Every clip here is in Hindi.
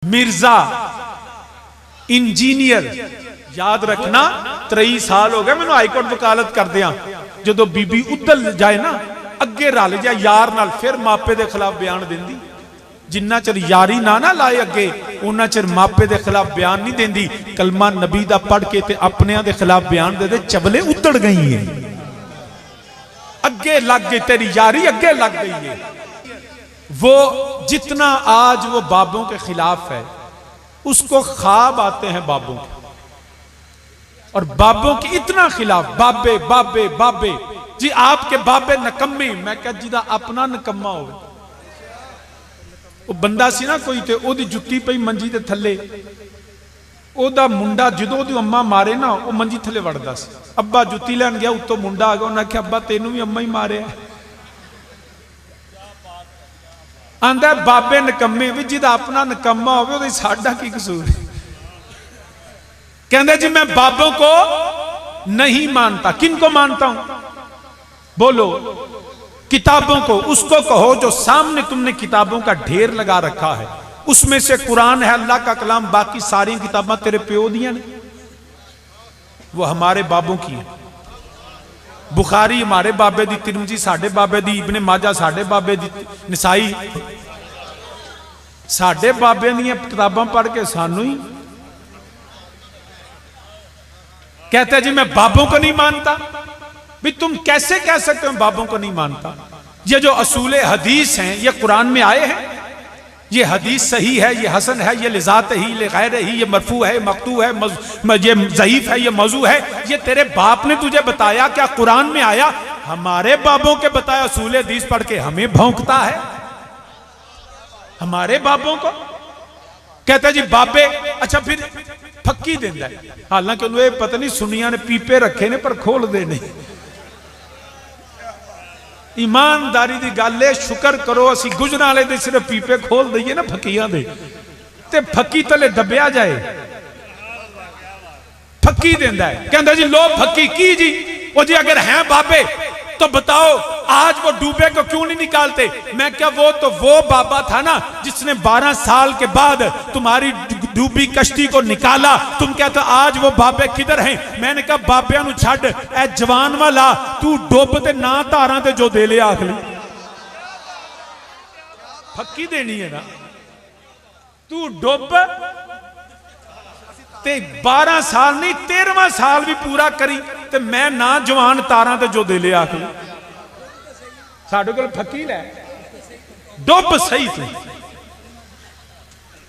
मिर्जा इंजीनियर, याद रखना 23 साल हो गए मैनू हाईकोर्ट वकालत करदियां, जो बीबी उदल जाए ना अगे रल जाए यार नाल, फिर मापे के खिलाफ बयान देंदी। जिन्ना चिर यारी ना लाए अगे उन्ना चिर मापे के खिलाफ बयान नहीं देंदी। कलमा नबी दा पढ़ के ते अपने के खिलाफ बयान दे दे, चबले उतड़ गई है, अगे लग गई तेरी यारी, अगे लग गई है। वो जितना आज वो बाबों के खिलाफ है, उसको ख्वाब आते हैं बाबों के, और बाबों के इतना खिलाफ, बाबे बाबे बाबे जी आपके बाबे नकम्मे। मैं कह जिदा अपना नकम्मा हो, वो बंदा सी ना कोई, ते ओदी जुत्ती पई मंजी दे थले, ओदा मुंडा जो ओदी अम्मा मारे ना, वो मंजी थले वड़दा सी। अब्बा जुत्ती लैन गया, उत्तों मुंडा आ गया, उन्हें आख्या अब्बा तेनू भी अम्मा ही मारे। आंदा बाबे नकम्मे, भी जिदा अपना नकम्मा हो साडा की कसूर। कहते जी मैं बाबों को नहीं मानता। किन को मानता हूं बोलो? किताबों को। उसको कहो जो सामने तुमने किताबों का ढेर लगा रखा है, उसमें से कुरान है अल्लाह का कलाम, बाकी सारी किताबें तेरे प्यो दियां ने, वो हमारे बाबों की है। बुखारी हमारे बाबे दी, तिरमिजी साडे बाबे दी, इब्ने माजा साडे बाबे दी, नसाई साडे बाबे दी किताबां पढ़ के सानू ही कहते जी मैं बाबों को नहीं मानता। भी तुम कैसे कह सकते हो बाबों को नहीं मानता? ये जो असूले हदीस हैं ये कुरान में आए हैं, ये हदीस सही है, ये हसन है, ये लिजात ही, ये गैर ही, ये मरफू है, मकतू है, ये ज़ईफ है, ये मौजू है। ये तेरे बाप ने तुझे बताया क्या? कुरान में आया। हमारे बाबों के बताया असूल हदीस पढ़ के हमें भौंकता है। हमारे बाबों को कहता जी बाबे। अच्छा फिर फक्की देंदा है, हालांकि उन्हें पता नहीं सुनिया ने पीपे रखे ने पर खोल दे नहीं। ईमानदारी की गल है, शुक्र करो असी गुजरां वाले दे सिर्फ पीपे खोल दईए ना फकीयां दे, ते फकी तले दबिया जाए। फकी देंदा है, कहंदा जी लो फकी की जी। वो जी अगर हैं बाबे तो बताओ आज वो डूबे को क्यों नहीं निकालते? मैं क्या वो बाबा था ना जिसने 12 साल के बाद तुम्हारी डूबी कश्ती को निकाला। तुम कहते आज वो बाबे किधर हैं? मैंने कहा बाबिया नु छड़, ए जवान वाला तू डुब ते ना धारां ते जो दे ले आखली। फक्की देनी है ना, तू डुब ते 12 साल नहीं 13वां साल भी पूरा करी ते मैं ना जवान तारा ते जो दे ले आखली। साडे कोल फकी लै डुब सही तू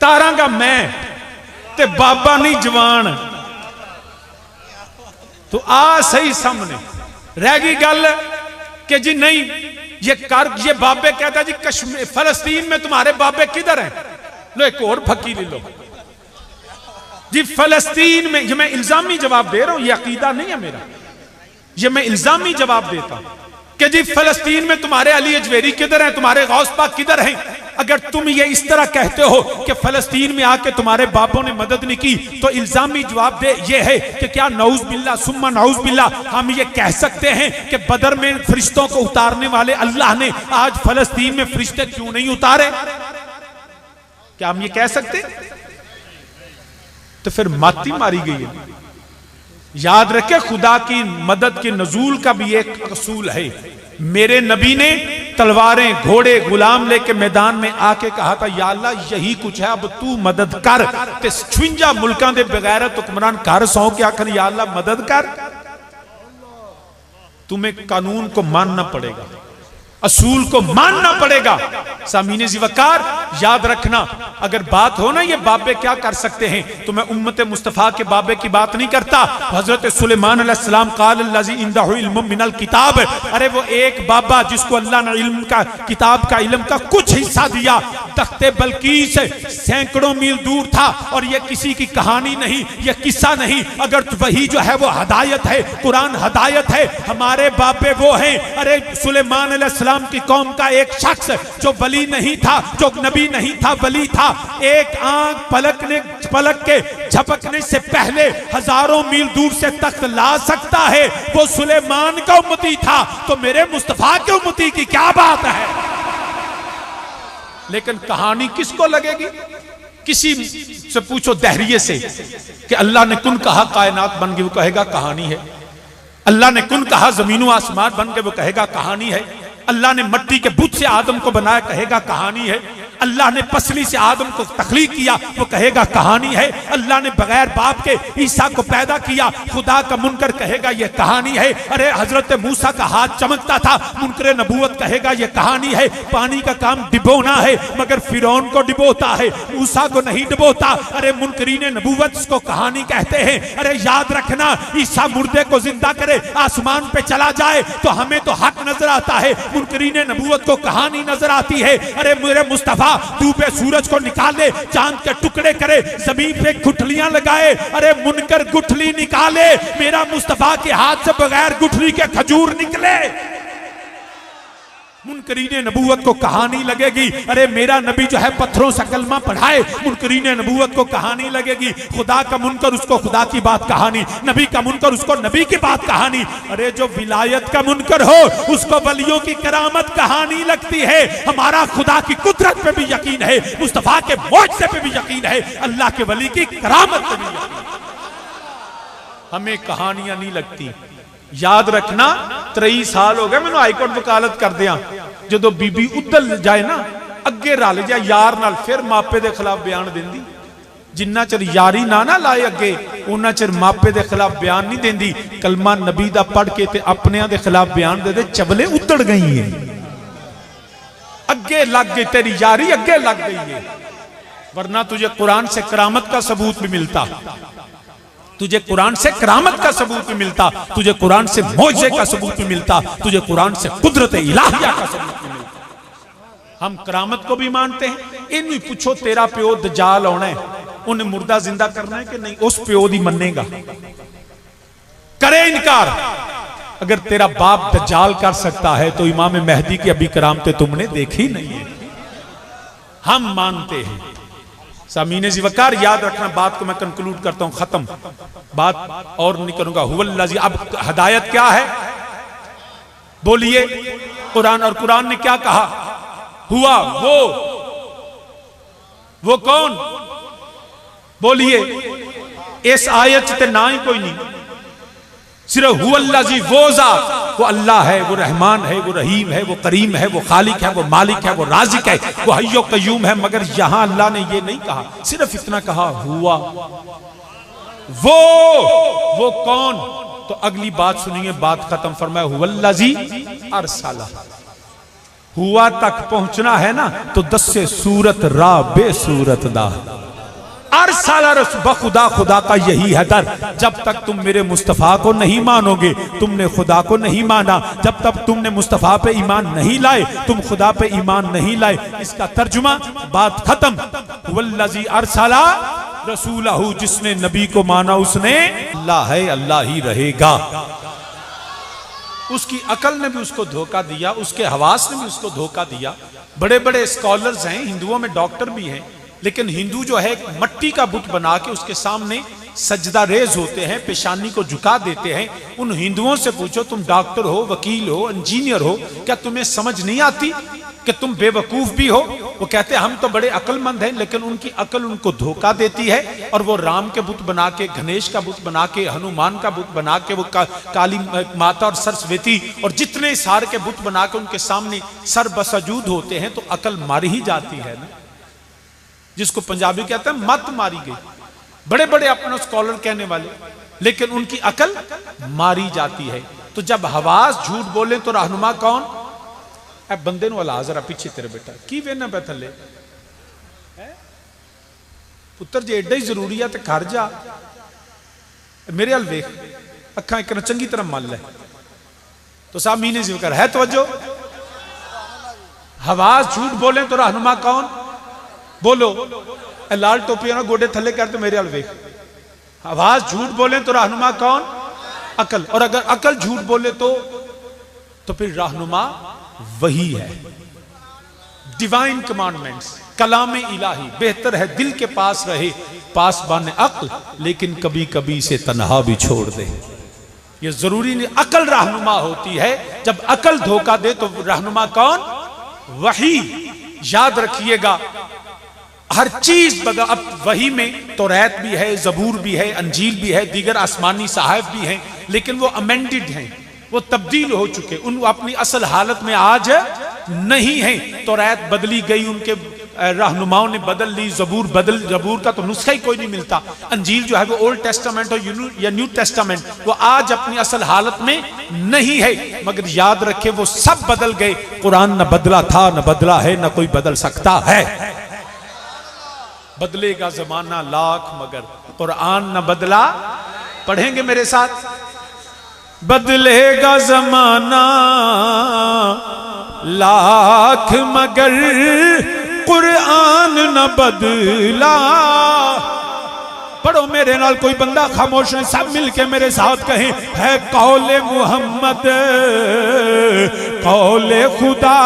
तारा का मैं ते बाबा नहीं जवान। तो आ सही सामने रह गई गल कि जी नहीं ये कर, ये बाबे कहता जी कश्मीर फलस्तीन में तुम्हारे बाबे किधर हैं? लो एक और फकी ले लो जी। फलस्तीन में, ये मैं इल्जामी जवाब दे रहा हूं, ये अकीदा नहीं है मेरा, ये मैं इल्जामी जवाब देता हूं कि जी फलस्तीन में तुम्हारे अली अजवेरी किधर हैं? तुम्हारे गौस पाक किधर हैं? अगर तुम ये इस तरह कहते हो कि फलस्तीन में आके तुम्हारे बापों ने मदद नहीं की, तो इल्जामी जवाब दे ये है कि क्या नऊज बिल्ला सुम्मा नऊज बिल्ला हम ये कह सकते हैं कि बदर में फरिश्तों को उतारने वाले अल्लाह ने आज फलस्तीन में फरिश्ते क्यों नहीं उतारे? क्या हम ये कह सकते? तो फिर माती मारी गई है। याद रखे खुदा की मदद के नजूल का भी एक असूल है। मेरे नबी ने तलवारें घोड़े गुलाम लेके मैदान में आके कहा था या अल्लाह यही कुछ है, अब तू मदद कर। ते 56 मुल्कां दे बगैरत हुक्मरान घर सौ के आखिर या अल्लाह मदद कर। तुम्हें कानून को मानना पड़ेगा, असूल को मानना पड़ेगा। सामीने ज़िवकार याद रखना, अगर बात हो ना ये बाबे क्या कर सकते हैं, तो मैं उम्मत मुस्तफ़ा के बाबे की बात नहीं करता। हजरत सुलेमान अलैहिस्सलाम क़ाल लज़ी इंदहु इल्मुम मिनल किताब, अरे वो एक बाबा जिसको अल्लाह ने इल्म का किताब का इल्म का कुछ हिस्सा दिया, तख्ते बल्कीस सैकड़ों मील दूर था। और ये किसी की कहानी नहीं, ये किस्सा नहीं, अगर वही जो है वो हदायत है, कुरान हदायत है। हमारे बाबे वो हैं। अरे सुलेमान अलैहिस्सलाम की कौम का एक शख्स जो वली नहीं था, जो नबी नहीं था, वली था, एक आंख पलक के झपकने से पहले हजारों मील दूर से तख्त ला सकता है, वो सुलेमान का उम्मती था। तो मेरे मुस्तफा के उम्मती की क्या बात है? लेकिन कहानी किसको लगेगी? किसी से पूछो दहरिये से कि अल्लाह ने कुन कहा कायनात बन गई, वो कहेगा कहानी है। अल्लाह ने कुन कहा जमीन व आसमान बन गए, वो कहेगा कहानी है। अल्लाह ने मिट्टी के बुत से आदम को बनाया, कहेगा कहानी है। अल्लाह ने पसली से आदम को तख्लीक किया, वो कहेगा कहानी है। अल्लाह ने बगैर बाप के ईसा को पैदा किया, खुदा का मुनकर कहेगा ये कहानी है। अरे हजरत मूसा का हाथ चमकता था, मुनकर नबूवत कहेगा ये कहानी है। पानी का काम डिबोना है, मगर फिरौन को डिबोता है, मूसा को नहीं डिबोता। अरे मुनकरीन नबूवत इसको कहानी कहते हैं। अरे याद रखना, ईसा मुर्दे को जिंदा करे, आसमान पे चला जाए तो हमें तो हक नजर आता है, मुनकरीन नबूवत को कहानी नजर आती है। अरे मेरे मुस्तफा डूबे सूरज को निकाले, चांद के टुकड़े करे, जमीन पे गुठलियां लगाए। अरे मुनकर गुठली निकाले, मेरा मुस्तफा के हाथ से बगैर गुठली के खजूर निकले। मुनकरीन नबूवत को कहानी लगेगी। अरे मेरा नबी जो है पत्थरों से कलमा पढ़ाए, मुनकरीन नबूवत को कहानी लगेगी। खुदा का मुनकर उसको खुदा की बात कहानी, नबी का मुनकर उसको नबी की बात कहानी। अरे जो विलायत का मुनकर हो उसको वलियों की करामत कहानी लगती है। हमारा खुदा की कुदरत पे भी यकीन है, मुस्तफा के मौजज़े पे भी यकीन है, अल्लाह के वली की करामत पे भी यकीन है। हमें कहानियां नहीं लगती। याद रखना, 23 साल हो गए मैंने हाईकोर्ट वकालत कर दिया। जो बीबी उधर जाए ना, अगे रल जाए यार नाल, फिर मापे के खिलाफ बयान देंदी। जिन्ना चिर यारी ना लाए अगे, उन्ना चिर मापे के खिलाफ बयान नहीं देंदी। कलमा नबी दा पढ़ के ते अपने दे खिलाफ बयान दे दे, चबले उतड़ गई है, अगे लग गई तेरी यारी, अगे लग गई है। वरना तुझे कुरान से करामत का सबूत भी मिलता, तुझे कुरान से करामत का सबूत भी मिलता, तुझे कुरान से मौजे का सबूत भी मिलता, तुझे कुरान से कुदरत इलाहिया का सबूत भी मिलता। हम करामत को भी मानते हैं। इन पूछो तेरा प्यो दज्जाल आना है, उन्हें मुर्दा जिंदा करना है कि नहीं, उस प्यो दी मनेगा, करे इनकार। अगर तेरा बाप दज्जाल कर सकता है तो इमाम मेहदी की अभी करामतें तुमने देखी नहीं है। हम मानते हैं। सामीने ज़िवकार, याद रखना, बात को मैं कंक्लूड करता हूं, खत्म, बात और नहीं करूंगा। हुवल्लाज़ी, अब हदायत क्या है बोलिए? कुरान, और कुरान ने क्या कहा? हुआ वो कौन बोलिए? इस आयत से ना ही कोई नहीं, सिर्फ हुवल्लाज़ी, वो ज़ात, वो अल्लाह है, वो रहमान है, वो रहीम है, वो करीम है, वो खालिक है, वो मालिक है, वो राज़िक है, वो हय्यो कय्यूम है। मगर यहां अल्लाह ने ये नहीं कहा, सिर्फ इतना कहा हुआ। वो कौन? तो अगली बात सुनिए, बात खत्म। फरमाया हुवल्लाज़ी अरसला। हुआ तक पहुंचना है ना तो 10 से सूरत रा बेसूरत दा अरसला बखुदा, खुदा का यही है दर। जब तक तुम मेरे मुस्तफ़ा को नहीं मानोगे, तुमने खुदा को नहीं माना। जब तक तुमने मुस्तफ़ा पे ईमान नहीं लाए, तुम खुदा पे ईमान नहीं लाए। इसका तर्जुमा, बात खत्म। वल्लज़ी अरसला रसूलहू, जिसने नबी को माना उसने अल्लाह है, अल्लाह ही रहेगा। उसकी अकल ने भी उसको धोखा दिया, उसके हवास ने भी उसको धोखा दिया। बड़े बड़े स्कॉलर्स हैं, हिंदुओं में डॉक्टर भी हैं, लेकिन हिंदू जो है मट्टी का बुत बना के उसके सामने सजदा रेज होते हैं, पेशानी को झुका देते हैं। उन हिंदुओं से पूछो, तुम डॉक्टर हो, वकील हो, इंजीनियर हो, क्या तुम्हें समझ नहीं आती कि तुम बेवकूफ भी हो? वो कहते हैं हम तो बड़े अक्लमंद हैं, लेकिन उनकी अकल उनको धोखा देती है। और वो राम के बुत बना के, गणेश का बुत बना के, हनुमान का बुत बना के, वो काली माता और सरस्वती और जितने सार के बुत बना के उनके सामने सर बसजूद होते हैं, तो अकल मारी ही जाती है ना, जिसको पंजाबी कहते हैं मत मारी गई। बड़े बड़े अपने स्कॉलर कहने वाले, लेकिन उनकी अकल मारी जाती है। तो जब हवास झूठ बोले तो रहनुमा कौन? बंदे नु हला जरा पीछे, तेरे बेटा की वेना पे थले पुत्र, जे एडा ही जरूरी है तो घर जा, मेरे हल वेख, अखा एक चंगी तरह मल ले। तो साहब ने जिक्र है, तवज्जो, हवास झूठ बोले तो रहनुमा कौन? बोलो, लाल टोपी ना गोडे थले कर, तो मेरे हल वेख। आवाज झूठ बोले तो रहनुमा कौन? अकल। और अगर अकल झूठ बोले तो फिर रहनुमा वही है। डिवाइन कमांडमेंट्स, कलाम इलाही। बेहतर है दिल के पास रहे पासबान अक्ल, लेकिन कभी कभी से तन्हा भी छोड़ दे। ये जरूरी नहीं, अकल रहनुमा होती है। जब अकल धोखा दे तो रहनुमा कौन? वही। याद रखिएगा, हर चीज बगा। अब वही में तौरात भी है, जबूर भी है, अंजील भी है, दीगर आसमानी सहाइफ भी हैं, लेकिन वो अमेंडेड हैं, वो तब्दील हो चुके, उन अपनी असल हालत में आज नहीं है। तौरात बदली गई, उनके रहनुमाओं ने बदल ली, जबूर का तो नुस्खा ही कोई नहीं मिलता। अंजील जो है वो ओल्ड टेस्टामेंट या न्यू टेस्टामेंट, वो आज अपनी असल हालत में नहीं है। मगर याद रखे वो सब बदल गए। कुरान न बदला था, न बदला है, न कोई बदल सकता है। बदलेगा जमाना लाख मगर कुरान न बदला। पढ़ेंगे मेरे साथ। बदलेगा जमाना लाख मगर कुरान न बदला। पढ़ो मेरे नाल, कोई बंदा खामोश है, सब मिलके मेरे साथ कहें, है कौले मुहम्मद कौले खुदा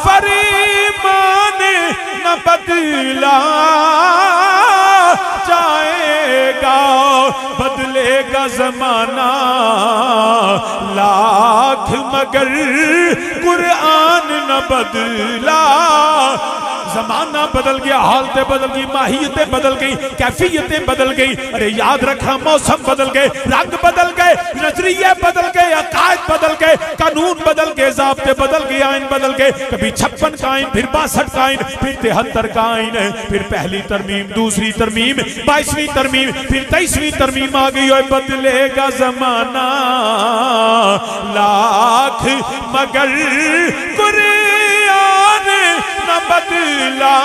फरीमान न बदला जाएगा। बदलेगा जमाना लाख मगर कुरान न बदला। जमाना बदल गया, हालतें बदल गई, माहियतें बदल गई, कैफियतें बदल गई। अरे याद रखना, मौसम बदल गए, रंग बदल गए, नजरिए बदल गए, अकायद बदल गए, कानून बदल गए, ज़ाब्ते बदल गए, आइन बदल गए। कभी 56 का आइन, फिर 62 का आइन, फिर 73 का आइन, फिर पहली तरमीम, दूसरी तरमीम, 22वीं तरमीम, फिर 23वीं तरमीम आ गई। और बदलेगा जमाना लाख मगर कुरान न बदला